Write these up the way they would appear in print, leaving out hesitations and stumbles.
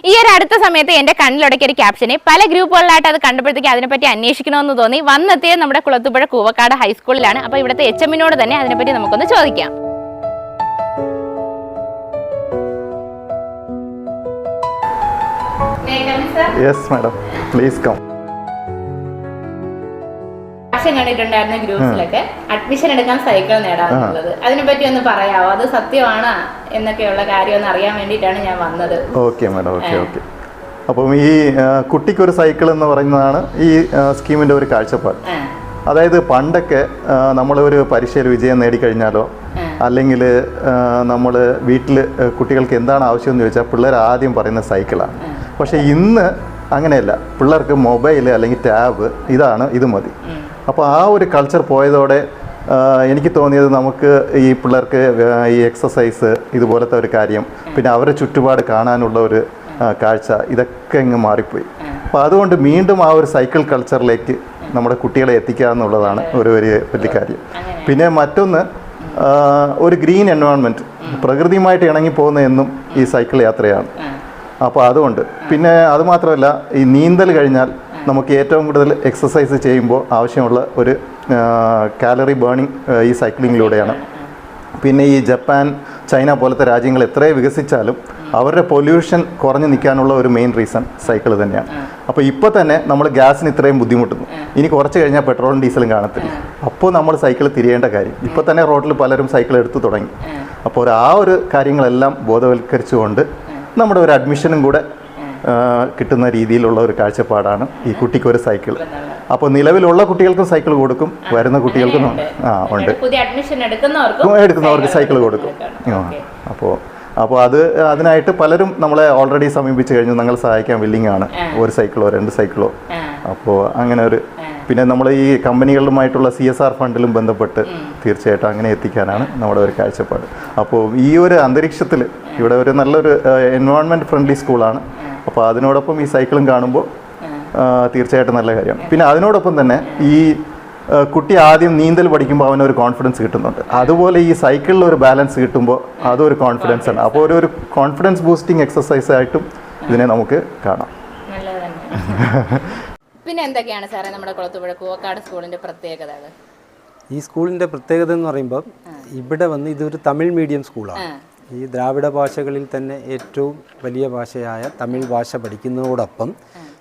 ഈ ഒരു അടുത്ത സമയത്ത് എൻ്റെ കണ്ണിലൊടക്കിയ ഒരു ക്യാപ്ഷന് പല ഗ്രൂപ്പുകളിലായിട്ട് അത് കണ്ടപ്പോഴത്തേക്ക് അതിനെപ്പറ്റി അന്വേഷിക്കണമെന്ന് തോന്നി. വന്നെത്തിയത് നമ്മുടെ കുളത്തുപുഴ കൂവക്കാട് ഹൈസ്കൂളിലാണ്. അപ്പോൾ ഇവിടുത്തെ HM-നോട് തന്നെ അതിനെപ്പറ്റി നമുക്കൊന്ന് ചോദിക്കാം. Yes madam, please come. കണ്ടിട്ടുണ്ടായിരുന്ന ഗ്രൂപ്പ്സിലൊക്കെ അഡ്മിഷൻ എടുക്കാൻ സൈക്കിൾ നേടാന്നുള്ളത്, അതിനെപ്പറ്റി ഒന്ന് പറയാമോ? അത് സത്യമാണോ എന്നൊക്കെയുള്ള കാര്യം ഒന്ന് അറിയാൻ വേണ്ടിയിട്ടാണ് ഞാൻ വന്നത്. Okay madam, okay. അപ്പം ഈ കുട്ടിക്കൊരു സൈക്കിൾ എന്ന് പറയുന്നതാണ് ഈ സ്കീമിൻ്റെ ഒരു കാഴ്ചപ്പാട്. അതായത് പണ്ടൊക്കെ നമ്മൾ ഒരു പരീക്ഷയിൽ വിജയം നേടിക്കഴിഞ്ഞാലോ അല്ലെങ്കിൽ നമ്മൾ വീട്ടിൽ കുട്ടികൾക്ക് എന്താണ് ആവശ്യം എന്ന് ചോദിച്ചാൽ പിള്ളേർ ആദ്യം പറയുന്ന സൈക്കിളാണ്. പക്ഷേ ഇന്ന് അങ്ങനെയല്ല, പിള്ളേർക്ക് മൊബൈൽ അല്ലെങ്കിൽ ടാബ് ഇത് മതി. അപ്പോൾ ആ ഒരു കൾച്ചർ പോയതോടെ എനിക്ക് തോന്നിയത് നമുക്ക് ഈ പിള്ളേർക്ക് ഈ എക്സസൈസ് ഇതുപോലത്തെ ഒരു കാര്യം, പിന്നെ അവരുടെ ചുറ്റുപാട് കാണാനുള്ള ഒരു കാഴ്ച, ഇതൊക്കെ അങ്ങ് മാറിപ്പോയി. അപ്പോൾ അതുകൊണ്ട് വീണ്ടും ആ ഒരു സൈക്കിൾ കൾച്ചറിലേക്ക് നമ്മുടെ കുട്ടികളെ എത്തിക്കുക എന്നുള്ളതാണ് ഒരു വലിയ കാര്യം. പിന്നെ മറ്റൊന്ന്, ഒരു ഗ്രീൻ എൻവയോൺമെൻറ്റ്, പ്രകൃതിയുമായിട്ട് ഇണങ്ങിപ്പോകുന്ന എന്നും ഈ സൈക്കിൾ യാത്രയാണ്. അപ്പോൾ അതുകൊണ്ട് പിന്നെ അതുമാത്രമല്ല, ഈ നീന്തൽ കഴിഞ്ഞാൽ നമുക്ക് ഏറ്റവും കൂടുതൽ എക്സസൈസ് ചെയ്യുമ്പോൾ ആവശ്യമുള്ള ഒരു കാലറി ബേണിംഗ് ഈ സൈക്ലിങ്ങിലൂടെയാണ്. പിന്നെ ഈ ജപ്പാൻ, ചൈന പോലത്തെ രാജ്യങ്ങൾ എത്രയും വികസിച്ചാലും അവരുടെ പൊല്യൂഷൻ കുറഞ്ഞു നിൽക്കാനുള്ള ഒരു മെയിൻ റീസൺ സൈക്കിൾ തന്നെയാണ്. അപ്പോൾ ഇപ്പോൾ തന്നെ നമ്മൾ ഗ്യാസിന് ഇത്രയും ബുദ്ധിമുട്ടുന്നു, ഇനി കുറച്ച് കഴിഞ്ഞാൽ പെട്രോളും ഡീസലും കാണത്തില്ല. അപ്പോൾ നമ്മൾ സൈക്കിൾ തിരിയേണ്ട കാര്യം. ഇപ്പോൾ തന്നെ റോഡിൽ പലരും സൈക്കിൾ എടുത്തു തുടങ്ങി. അപ്പോൾ ആ ഒരു കാര്യങ്ങളെല്ലാം ബോധവൽക്കരിച്ചുകൊണ്ട് നമ്മുടെ ഒരു അഡ്മിഷനും കൂടെ കിട്ടുന്ന രീതിയിലുള്ള ഒരു കാഴ്ചപ്പാടാണ് ഈ കുട്ടിക്കൊരു സൈക്കിൾ. അപ്പോൾ നിലവിലുള്ള കുട്ടികൾക്കും സൈക്കിൾ കൊടുക്കും, വരുന്ന കുട്ടികൾക്കും ഉണ്ട്, എടുക്കുന്നവർക്ക് സൈക്കിൾ കൊടുക്കും. അപ്പോൾ അതിനായിട്ട് പലരും നമ്മളെ ഓൾറെഡി സമീപിച്ച് കഴിഞ്ഞു, ഞങ്ങൾ സഹായിക്കാൻ വില്ലിങ് ആണ്, ഒരു സൈക്കിളോ 2 സൈക്കിളോ. അപ്പോൾ അങ്ങനെ ഒരു, പിന്നെ നമ്മൾ ഈ കമ്പനികളുമായിട്ടുള്ള CSR ഫണ്ടിലും ബന്ധപ്പെട്ട് തീർച്ചയായിട്ടും അങ്ങനെ എത്തിക്കാനാണ് നമ്മുടെ ഒരു കാഴ്ചപ്പാട്. അപ്പോൾ ഈ ഒരു അന്തരീക്ഷത്തിൽ ഇവിടെ ഒരു നല്ലൊരു എൻവയോൺമെൻറ്റ് ഫ്രണ്ട്ലി സ്കൂളാണ്. അപ്പോൾ അതിനോടൊപ്പം ഈ സൈക്കിളും കാണുമ്പോൾ തീർച്ചയായിട്ടും നല്ല കാര്യമാണ്. പിന്നെ അതിനോടൊപ്പം തന്നെ ഈ കുട്ടി ആദ്യം നീന്തൽ പഠിക്കുമ്പോൾ അവനൊരു കോൺഫിഡൻസ് കിട്ടുന്നുണ്ട്. അതുപോലെ ഈ സൈക്കിളിൽ ഒരു ബാലൻസ് കിട്ടുമ്പോൾ അതൊരു കോൺഫിഡൻസ് ആണ്. അപ്പോൾ ഒരു കോൺഫിഡൻസ് ബൂസ്റ്റിംഗ് എക്സസൈസ് ആയിട്ടും ഇതിനെ നമുക്ക് കാണാം. പിന്നെ എന്തൊക്കെയാണ് സാറേ നമ്മുടെ കുളത്തുപുഴ കൂവക്കാട് സ്കൂളിൻ്റെ പ്രത്യേകതകൾ? ഈ സ്കൂളിൻ്റെ പ്രത്യേകത എന്ന് പറയുമ്പോൾ ഇവിടെ വന്ന് ഇതൊരു തമിഴ് മീഡിയം സ്കൂളാണ്. ഈ ദ്രാവിഡ ഭാഷകളിൽ തന്നെ ഏറ്റവും വലിയ ഭാഷയായ തമിഴ് ഭാഷ പഠിക്കുന്നതോടൊപ്പം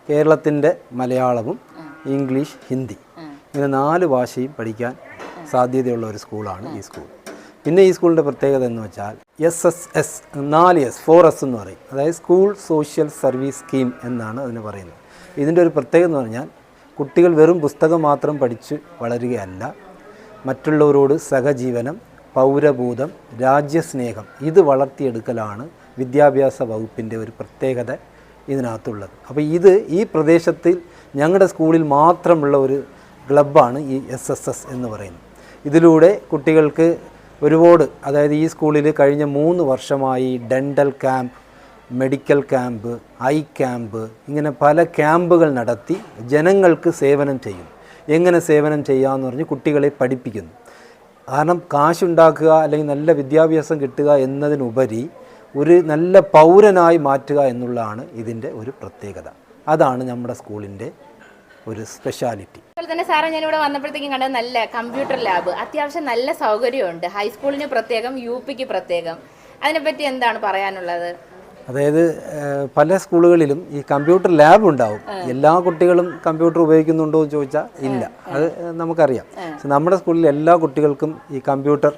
കേരളത്തിൻ്റെ മലയാളവും ഇംഗ്ലീഷ്, ഹിന്ദി ഇങ്ങനെ 4 ഭാഷയും പഠിക്കാൻ സാധ്യതയുള്ള ഒരു സ്കൂളാണ് ഈ സ്കൂൾ. പിന്നെ ഈ സ്കൂളിൻ്റെ പ്രത്യേകത എന്ന് വെച്ചാൽ SSS 4S എന്ന് പറയും. അതായത് സ്കൂൾ സോഷ്യൽ സർവീസ് സ്കീം എന്നാണ് അതിന് പറയുന്നത്. ഇതിൻ്റെ ഒരു പ്രത്യേകത എന്ന് പറഞ്ഞാൽ കുട്ടികൾ വെറും പുസ്തകം മാത്രം പഠിച്ച് വളരുകയല്ല, മറ്റുള്ളവരോട് സഹജീവനം, പൗരബോധം, രാജ്യസ്നേഹം ഇത് വളർത്തിയെടുക്കലാണ് വിദ്യാഭ്യാസ വകുപ്പിൻ്റെ ഒരു പ്രത്യേകത ഇതിനകത്തുള്ളത്. അപ്പോൾ ഈ പ്രദേശത്തിൽ ഞങ്ങളുടെ സ്കൂളിൽ മാത്രമുള്ള ഒരു ക്ലബ്ബാണ് ഈ SSS എന്ന് പറയുന്നത്. ഇതിലൂടെ കുട്ടികൾക്ക് ഒരുപാട്, അതായത് ഈ സ്കൂളിൽ കഴിഞ്ഞ 3 വർഷമായി dental camp, medical camp, I camp, ഇങ്ങനെ പല ക്യാമ്പുകൾ നടത്തി ജനങ്ങൾക്ക് സേവനം ചെയ്യും. എങ്ങനെ സേവനം ചെയ്യാമെന്ന് പറഞ്ഞ് കുട്ടികളെ പഠിപ്പിക്കുന്നു. കാരണം കാശുണ്ടാക്കുക അല്ലെങ്കിൽ നല്ല വിദ്യാഭ്യാസം കിട്ടുക എന്നതിനുപരി ഒരു നല്ല പൗരനായി മാറ്റുക എന്നുള്ളതാണ് ഇതിൻ്റെ ഒരു പ്രത്യേകത. അതാണ് നമ്മുടെ സ്കൂളിൻ്റെ ഒരു സ്പെഷ്യാലിറ്റി. അതുപോലെ തന്നെ സാറേ, ഞാനിവിടെ വന്നപ്പോഴത്തേക്കും കണ്ടത് നല്ല കമ്പ്യൂട്ടർ ലാബ്, അത്യാവശ്യം നല്ല സൗകര്യമുണ്ട്. ഹൈസ്കൂളിന് പ്രത്യേകം, UPക്ക് പ്രത്യേകം. അതിനെപ്പറ്റി എന്താണ് പറയാനുള്ളത്? അതായത് പല സ്കൂളുകളിലും ഈ കമ്പ്യൂട്ടർ ലാബ് ഉണ്ടാവും. എല്ലാ കുട്ടികളും കമ്പ്യൂട്ടർ ഉപയോഗിക്കുന്നുണ്ടോ എന്ന് ചോദിച്ചാൽ ഇല്ല, അത് നമുക്കറിയാം. നമ്മുടെ സ്കൂളിൽ എല്ലാ കുട്ടികൾക്കും ഈ കമ്പ്യൂട്ടർ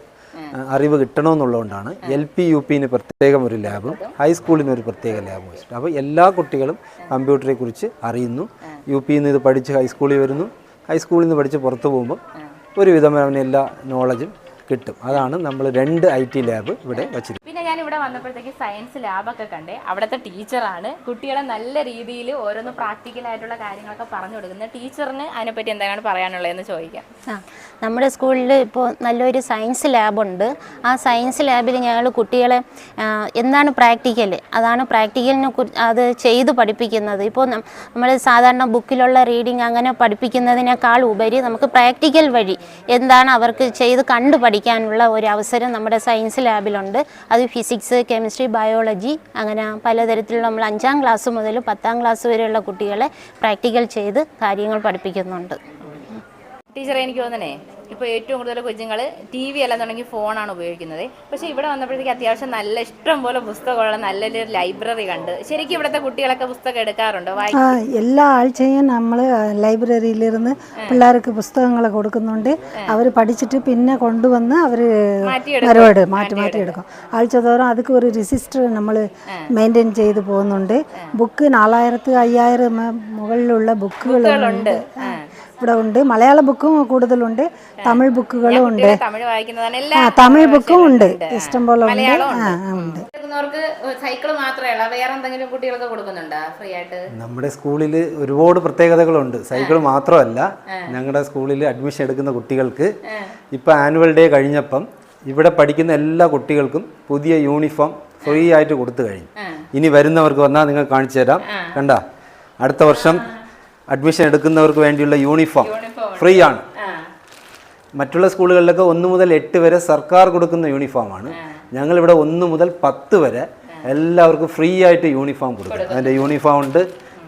അറിവ് കിട്ടണമെന്നുള്ളതുകൊണ്ടാണ് LP UPന് പ്രത്യേകം ഒരു ലാബും ഹൈസ്കൂളിന് ഒരു പ്രത്യേക ലാബും വെച്ചിട്ട്. അപ്പോൾ എല്ലാ കുട്ടികളും കമ്പ്യൂട്ടറെ കുറിച്ച് അറിയുന്നു. UPയിൽ നിന്ന് ഇത് പഠിച്ച് ഹൈസ്കൂളിൽ വരുന്നു, ഹൈസ്കൂളിൽ നിന്ന് പഠിച്ച് പുറത്ത് പോകുമ്പോൾ ഒരുവിധം അവന് എല്ലാ നോളജും കിട്ടും. അതാണ് നമ്മൾ 2 IT ലാബ് ഇവിടെ വെച്ചിരിക്കുന്നത്. പിന്നെ ഞാൻ ഇവിടെ വന്നപ്പോഴത്തേക്ക് സയൻസ് ലാബൊക്കെ കണ്ടേ. അവിടുത്തെ ടീച്ചറാണ് കുട്ടികളെ നല്ല രീതിയിൽ ഓരോന്ന് പ്രാക്ടിക്കലായിട്ടുള്ള കാര്യങ്ങളൊക്കെ പറഞ്ഞു കൊടുക്കുന്നത്. ടീച്ചറിന് അതിനെപ്പറ്റി എന്താണ് പറയാനുള്ളതെന്ന് ചോദിക്കാം. നമ്മുടെ സ്കൂളിൽ ഇപ്പോൾ നല്ലൊരു സയൻസ് ലാബുണ്ട്. ആ സയൻസ് ലാബിൽ ഞങ്ങൾ കുട്ടികളെ എന്താണ് പ്രാക്ടിക്കൽ, അതാണ് പ്രാക്ടിക്കലിനെ അത് ചെയ്ത് പഠിപ്പിക്കുന്നത്. ഇപ്പോൾ നമ്മൾ സാധാരണ ബുക്കിലുള്ള റീഡിങ് അങ്ങനെ പഠിപ്പിക്കുന്നതിനേക്കാൾ ഉപരി നമുക്ക് പ്രാക്ടിക്കൽ വഴി എന്താണ് അവർക്ക് ചെയ്ത് കണ്ടു പഠിക്കാനുള്ള ഒരു അവസരം നമ്മുടെ സയൻസ് ലാബിലുണ്ട്. അത് ഫിസിക്സ്, കെമിസ്ട്രി, ബയോളജി അങ്ങനെ പലതരത്തിലുള്ള നമ്മൾ 5ാം ക്ലാസ് മുതൽ 10ാം ക്ലാസ് വരെയുള്ള കുട്ടികളെ പ്രാക്ടിക്കൽ ചെയ്ത് കാര്യങ്ങൾ പഠിപ്പിക്കുന്നുണ്ട്. ടീച്ചറെ, എനിക്ക് തോന്നണേ ഇപ്പോൾ ഏറ്റവും കൂടുതൽ കുഞ്ഞുങ്ങൾ TV അല്ലെന്നുണ്ടെങ്കിൽ ഫോണാണ് ഉപയോഗിക്കുന്നത്. പക്ഷേ ഇവിടെ വന്നപ്പോഴത്തേക്ക് അത്യാവശ്യം നല്ല ഇഷ്ടം പോലെ പുസ്തകമുള്ള നല്ലൊരു ലൈബ്രറി കണ്ട്. ശരിക്കും ഇവിടുത്തെ കുട്ടികളൊക്കെ പുസ്തകം എടുക്കാറുണ്ടോ? എല്ലാ ആഴ്ചയും നമ്മൾ ലൈബ്രറിയിലിരുന്ന് പിള്ളേർക്ക് പുസ്തകങ്ങൾ കൊടുക്കുന്നുണ്ട്. അവർ പഠിച്ചിട്ട് പിന്നെ കൊണ്ടുവന്ന് അവർ മാറ്റിയെടുക്കും. ആഴ്ച തോറും അതൊക്കെ ഒരു രജിസ്റ്റർ നമ്മൾ മെയിൻറ്റെയിൻ ചെയ്ത് പോകുന്നുണ്ട്. ബുക്ക് 4000 5000 മുകളിലുള്ള ബുക്കുകളുണ്ട് ഇവിടെ ഉണ്ട്. മലയാള ബുക്കും കൂടുതലുണ്ട്, തമിഴ് ബുക്കുകളും ഉണ്ട്. തമിഴ് ബുക്കും ഉണ്ട്, ഇഷ്ടം പോലെ ഉണ്ട്. സൈക്കിൾ മാത്രമല്ല വേറെ എന്തെങ്കിലും കുട്ടികൾക്ക് കൊടുക്കുന്നുണ്ടോ ഫ്രീ ആയിട്ട്? നമ്മുടെ സ്കൂളിൽ ഒരുപാട് പ്രത്യേകതകളുണ്ട്. സൈക്കിൾ മാത്രമല്ല, ഞങ്ങളുടെ സ്കൂളിൽ അഡ്മിഷൻ എടുക്കുന്ന കുട്ടികൾക്ക് ഇപ്പം ആനുവൽ ഡേ കഴിഞ്ഞപ്പം ഇവിടെ പഠിക്കുന്ന എല്ലാ കുട്ടികൾക്കും പുതിയ യൂണിഫോം ഫ്രീ ആയിട്ട് കൊടുത്തു കഴിഞ്ഞു. ഇനി വരുന്നവർക്ക് വന്നാൽ നിങ്ങൾ കാണിച്ചു തരാം. കണ്ട, അടുത്ത വർഷം അഡ്മിഷൻ എടുക്കുന്നവർക്ക് വേണ്ടിയുള്ള യൂണിഫോം ഫ്രീ ആണ്. മറ്റുള്ള സ്കൂളുകളിലൊക്കെ 1 മുതൽ 8 വരെ സർക്കാർ കൊടുക്കുന്ന യൂണിഫോമാണ്. ഞങ്ങളിവിടെ 1 മുതൽ 10 വരെ എല്ലാവർക്കും ഫ്രീ ആയിട്ട് യൂണിഫോം കൊടുക്കും. അതിൻ്റെ യൂണിഫോം ഉണ്ട്,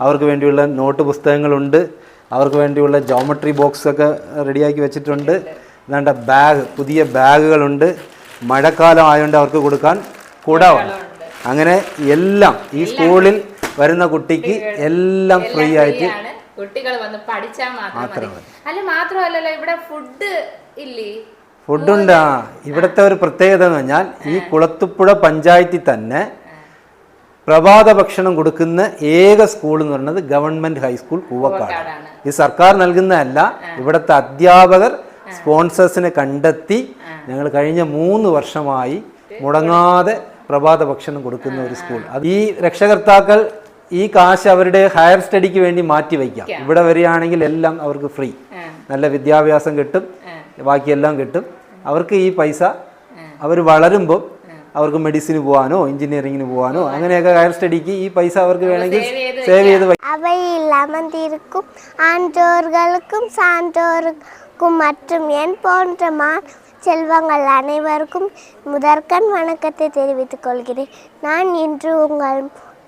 അവർക്ക് വേണ്ടിയുള്ള നോട്ട് പുസ്തകങ്ങളുണ്ട്, അവർക്ക് വേണ്ടിയുള്ള ജോമെട്രി ബോക്സൊക്കെ റെഡിയാക്കി വെച്ചിട്ടുണ്ട്. വേണ്ട പുതിയ ബാഗുകളുണ്ട്. മഴക്കാലം ആയതുകൊണ്ട് അവർക്ക് കൊടുക്കാൻ കുടമാണ്. അങ്ങനെ എല്ലാം ഈ സ്കൂളിൽ വരുന്ന കുട്ടിക്ക് എല്ലാം ഫ്രീ ആയിട്ട് കുട്ടികൾ വന്ന് പഠിച്ചാൽ മാത്രം മതി. അല്ല, മാത്രമല്ലല്ലോ ഇവിടെ ഫുഡ് ഇല്ലേ? ഫുഡുണ്ട്. ഇവിടുത്തെ ഒരു പ്രത്യേകത എന്ന് പറഞ്ഞാൽ ഈ കുളത്തുപ്പുഴ പഞ്ചായത്തിൽ തന്നെ പ്രഭാത ഭക്ഷണം കൊടുക്കുന്ന ഏക സ്കൂൾ എന്ന് പറയുന്നത് ഗവൺമെന്റ് ഹൈസ്കൂൾ കൂവക്കാട്. ഇത് സർക്കാർ നൽകുന്നതല്ല, ഇവിടുത്തെ അധ്യാപകർ സ്പോൺസേഴ്സിനെ കണ്ടെത്തി ഞങ്ങൾ കഴിഞ്ഞ 3 വർഷമായി മുടങ്ങാതെ പ്രഭാത ഭക്ഷണം കൊടുക്കുന്ന ഒരു സ്കൂൾ. അത് ഈ രക്ഷകർത്താക്കൾ ഈ കാശ് അവരുടെ ഹയർ സ്റ്റഡിക്ക് വേണ്ടി മാറ്റി വയ്ക്കാം. ഇവിടെ വരികയാണെങ്കിൽ എല്ലാം അവർക്ക് ഫ്രീ, നല്ല വിദ്യാഭ്യാസം കിട്ടും, ബാക്കിയെല്ലാം കിട്ടും. അവർക്ക് ഈ പൈസ അവർ വളരുമ്പോൾ അവർക്ക് മെഡിസിന് പോകാനോ എഞ്ചിനീയറിങ്ങിന് പോകാനോ അങ്ങനെയൊക്കെ ഹയർ സ്റ്റഡിക്ക് ഈ പൈസ അവർക്ക് വേണമെങ്കിൽ സേവ് ചെയ്ത് அவையில் அமர்ந்திருக்கும் ஆன்றோர்களுக்கும் சான்றோருக்கும் மற்றும் என் போன்ற செல்வங்கள் அனைவருக்கும் முதற்கண் வணக்கத்தை தெரிவித்துக் கொள்கிறேன். நான் இன்று உங்கள்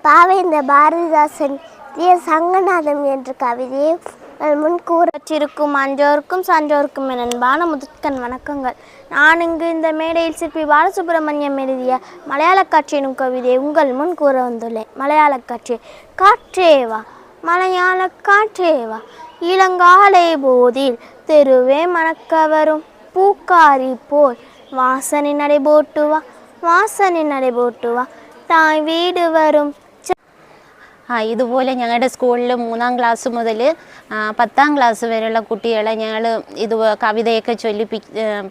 பாவேந்த பாரதிதாசன் சங்கநாதம் என்ற கவிதையை முன் கூறச்சிருக்கும் அன்றோருக்கும் சான்றோருக்கும் என் அன்பான முதற்கண் வணக்கங்கள். நான் இங்கு இந்த மேடையில் சிற்பி பாலசுப்ரமணியம் எழுதிய மலையாள காட்சி எனும் கவிதையை உங்கள் முன் கூற வந்துள்ளேன். மலையாள காட்சி. காற்றேவா மலையாள காற்றேவா இளங்காலை போதில் தெருவே மணக்க வரும் பூக்காரி போல் வாசனை நடைபோட்டுவா வாசனை நடைபோட்டுவா தாய் വീട് വരും. ഇതുപോലെ ഞങ്ങളുടെ സ്കൂളിൽ 3ാം ക്ലാസ് മുതൽ 10ാം ക്ലാസ് വരെയുള്ള കുട്ടികളെ ഞങ്ങൾ ഇത് കവിതയൊക്കെ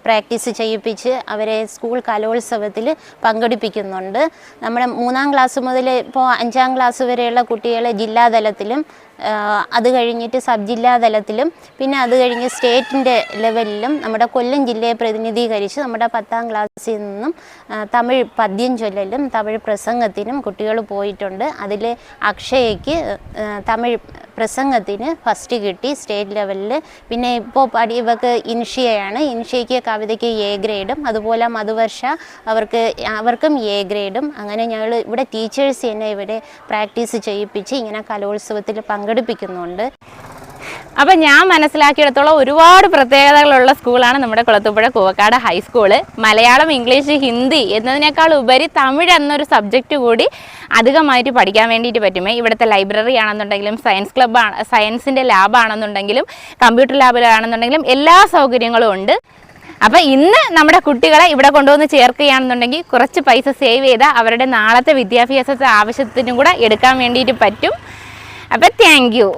പ്രാക്ടീസ് ചെയ്യിപ്പിച്ച് അവരെ സ്കൂൾ കലോത്സവത്തിൽ പങ്കെടുപ്പിക്കുന്നുണ്ട്. നമ്മുടെ 3ാം ക്ലാസ് മുതൽ ഇപ്പോൾ 5ാം ക്ലാസ് വരെയുള്ള കുട്ടികളെ ജില്ലാതലത്തിലും അത് കഴിഞ്ഞിട്ട് സബ് ജില്ലാ തലത്തിലും പിന്നെ അത് കഴിഞ്ഞ് സ്റ്റേറ്റിൻ്റെ ലെവലിലും നമ്മുടെ കൊല്ലം ജില്ലയെ പ്രതിനിധീകരിച്ച് നമ്മുടെ 10ാം ക്ലാസ്സിൽ നിന്നും തമിഴ് പദ്യം ചൊല്ലലും തമിഴ് പ്രസംഗത്തിനും കുട്ടികൾ പോയിട്ടുണ്ട്. അതിൽ അക്ഷയയ്ക്ക് തമിഴ് പ്രസംഗത്തിന് ഫസ്റ്റ് കിട്ടി സ്റ്റേറ്റ് ലെവലിൽ. പിന്നെ ഇപ്പോൾ ഇവർക്ക് ഇൻഷിയയാണ്, ഇൻഷിയയ്ക്ക് കവിതയ്ക്ക് A ഗ്രേഡും അതുപോലെ മധുവർഷ അവർക്കും A ഗ്രേഡും. അങ്ങനെ ഞങ്ങൾ ഇവിടെ ടീച്ചേഴ്സ് തന്നെ ഇവിടെ പ്രാക്ടീസ് ചെയ്യിപ്പിച്ച് ഇങ്ങനെ കലോത്സവത്തിൽ പങ്കെടുപ്പിക്കുന്നുണ്ട്. അപ്പം ഞാൻ മനസ്സിലാക്കിയിടത്തോളം ഒരുപാട് പ്രത്യേകതകളുള്ള സ്കൂളാണ് നമ്മുടെ കുളത്തൂപ്പുഴ കൂവക്കാട് ഹൈസ്കൂള്. മലയാളം, ഇംഗ്ലീഷ്, ഹിന്ദി എന്നതിനേക്കാൾ ഉപരി തമിഴ് എന്നൊരു സബ്ജക്റ്റ് കൂടി അധികമായിട്ട് പഠിക്കാൻ വേണ്ടിയിട്ട് പറ്റുമേ. ഇവിടുത്തെ ലൈബ്രറി ആണെന്നുണ്ടെങ്കിലും സയൻസിൻ്റെ ലാബാണെന്നുണ്ടെങ്കിലും കമ്പ്യൂട്ടർ ലാബിലാണെന്നുണ്ടെങ്കിലും എല്ലാ സൗകര്യങ്ങളും ഉണ്ട്. അപ്പം ഇന്ന് നമ്മുടെ കുട്ടികളെ ഇവിടെ കൊണ്ടുവന്ന് ചേർക്കുകയാണെന്നുണ്ടെങ്കിൽ കുറച്ച് പൈസ സേവ് ചെയ്താൽ അവരുടെ നാളത്തെ വിദ്യാഭ്യാസത്തെ ആവശ്യത്തിനും കൂടെ എടുക്കാൻ വേണ്ടിയിട്ട് പറ്റും. അപ്പം താങ്ക് യു.